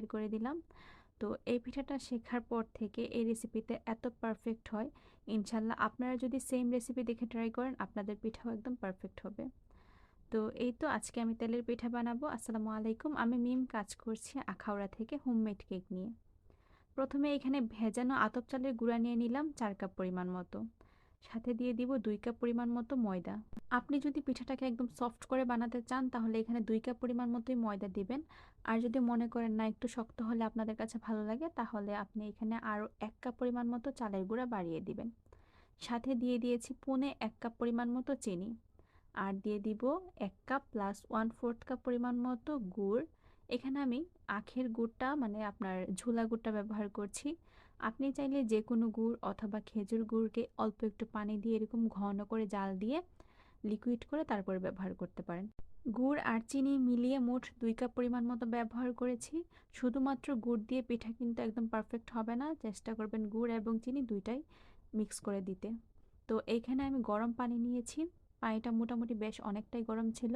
Share করে দিলাম। তো এই পিঠাটা শেখার পর থেকে এই রেসিপিতে এত পারফেক্ট হয়, ইনশাল্লাহ আপনারা যদি সেম রেসিপি দেখে ট্রাই করেন আপনাদের পিঠাও একদম পারফেক্ট হবে। তো এই তো আজকে আমি তেলের পিঠা বানাবো। আসসালামু আলাইকুম, আমি মিম কাজ করছি আখাউড়া থেকে হোমমেড কেক নিয়ে। প্রথমে এখানে ভেজানো আতপ চালের গুঁড়া নিয়ে নিলাম 4 কাপ পরিমাণ মতো, সাথে দিয়ে দিব 2 কাপ পরিমাণ মতো ময়দা। আপনি যদি পিঠাটাকে একদম সফট করে বানাতে চান তাহলে এখানে 2 কাপ পরিমাণ মতোই ময়দা দিবেন। আর যদি মনে করেন না একটু শক্ত হলে আপনাদের কাছে ভালো লাগে তাহলে আপনি এখানে আরও 1 কাপ পরিমাণ মতো চালের গুঁড়া বাড়িয়ে দিবেন। সাথে দিয়ে দিয়েছি পৌনে 1 কাপ পরিমাণ মতো চিনি। আর দিয়ে দিব 1 কাপ প্লাস 1/4 কাপ পরিমাণ মতো গুড়। এখানে আমি আখের গুড়টা মানে আপনার ঝোলা গুড়টা ব্যবহার করছি। আপনি চাইলে যে কোনো গুড় অথবা খেজুর গুড়কে অল্প একটু পানি দিয়ে এরকম ঘন করে জাল দিয়ে লিকুইড করে তারপরে ব্যবহার করতে পারেন। গুড় আর চিনি মিলিয়ে মোট 2 কাপ পরিমাণ মতো ব্যবহার করেছি। শুধুমাত্র গুড় দিয়ে পিঠা কিন্তু একদম পারফেক্ট হবে না, চেষ্টা করবেন গুড় এবং চিনি দুইটাই মিক্স করে দিতে। তো এইখানে আমি গরম পানি নিয়েছি। পানিটা মোটামুটি বেশ অনেকটাই গরম ছিল,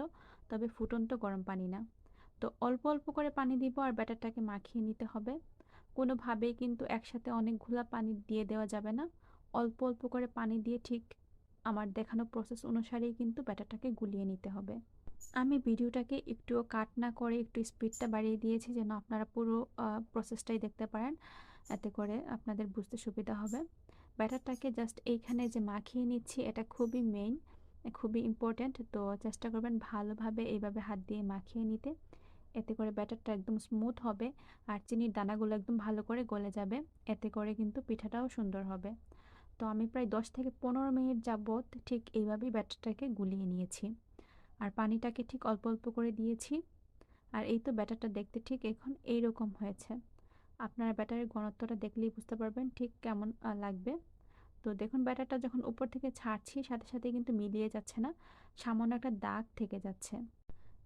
তবে ফুটন্ত গরম পানি না। তো অল্প অল্প করে পানি দিব আর ব্যাটারটাকে মাখিয়ে নিতে হবে। কোনোভাবেই কিন্তু একসাথে অনেকগুলা পানি দিয়ে দেওয়া যাবে না। অল্প অল্প করে পানি দিয়ে ঠিক আমার দেখানো প্রসেস অনুসারেই কিন্তু ব্যাটারটাকে গুলিয়ে নিতে হবে। আমি ভিডিওটাকে একটুও কাট না করে একটু স্পিডটা বাড়িয়ে দিয়েছি যেন আপনারা পুরো প্রসেসটাই দেখতে পারেন, এতে করে আপনাদের বুঝতে সুবিধা হবে। ব্যাটারটাকে জাস্ট এইখানে যে মাখিয়ে নিচ্ছি এটা খুবই মেইন, খুবই ইম্পর্ট্যান্ট। তো চেষ্টা করবেন ভালোভাবে এইভাবে হাত দিয়ে মাখিয়ে নিতে, এতে করে ব্যাটারটা একদম স্মুথ হবে আর চিনির দানাগুলো একদম ভালো করে গলে যাবে, এতে করে কিন্তু পিঠাটাও সুন্দর হবে। তো আমি প্রায় 10 থেকে 15 মিনিট যাবত ঠিক এইভাবেই ব্যাটারটাকে গুলিয়ে নিয়েছি আর পানিটাকে ঠিক অল্প অল্প করে দিয়েছি। আর এই তো ব্যাটারটা দেখতে ঠিক এখন এইরকম হয়েছে। আপনারা ব্যাটারের ঘনত্বটা দেখলেই বুঝতে পারবেন ঠিক কেমন লাগবে। তো দেখুন ব্যাটারটা যখন উপর থেকে ছাড়ছি সাথে সাথে কিন্তু মিলিয়ে যাচ্ছে না, সামান্য একটা দাগ থেকে যাচ্ছে।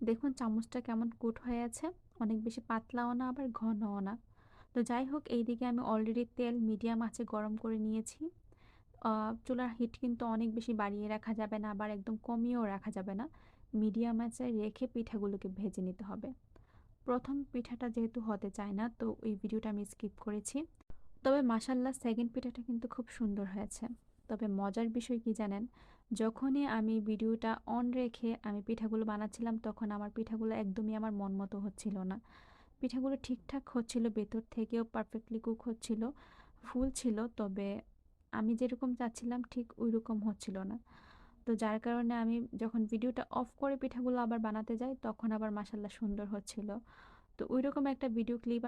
দেখুন চামচটা কেমন কুট হয়ে আছে, অনেক বেশি পাতলাও না আবার ঘনও না। তো যাই হোক, এইদিকে আমি অলরেডি তেল মিডিয়াম আঁচে গরম করে নিয়েছি। চুলার হিট কিন্তু অনেক বেশি বাড়িয়ে রাখা যাবে না, আবার একদম কমিয়েও রাখা যাবে না। মিডিয়াম আঁচে রেখে পিঠাগুলোকে ভেজে নিতে হবে। প্রথম পিঠাটা যেহেতু হতে চায় না তো এই ভিডিওটা আমি স্কিপ করেছি। তবে মাশাল্লাহ সেকেন্ড পিঠাটা কিন্তু খুব সুন্দর হয়েছে। তবে মজার বিষয় কি জানেন, যখনই আমি ভিডিওটা অন রেখে আমি পিঠাগুলো বানাচ্ছিলাম তখন আমার পিঠাগুলো একদমই আমার মন মতো হচ্ছিল না। পিঠাগুলো ঠিকঠাক হচ্ছিল, ভেতর থেকেও পারফেক্টলি কুক হচ্ছিল, ফুল ছিল, তবে আমি যেরকম চাচ্ছিলাম ঠিক ওই রকম হচ্ছিল না। তো যার কারণে আমি যখন ভিডিওটা অফ করে পিঠাগুলো আবার বানাতে যাই তখন আবার মাশাল্লাহ সুন্দর হচ্ছিল। তো ওইরকম একটা ভিডিও ক্লিপ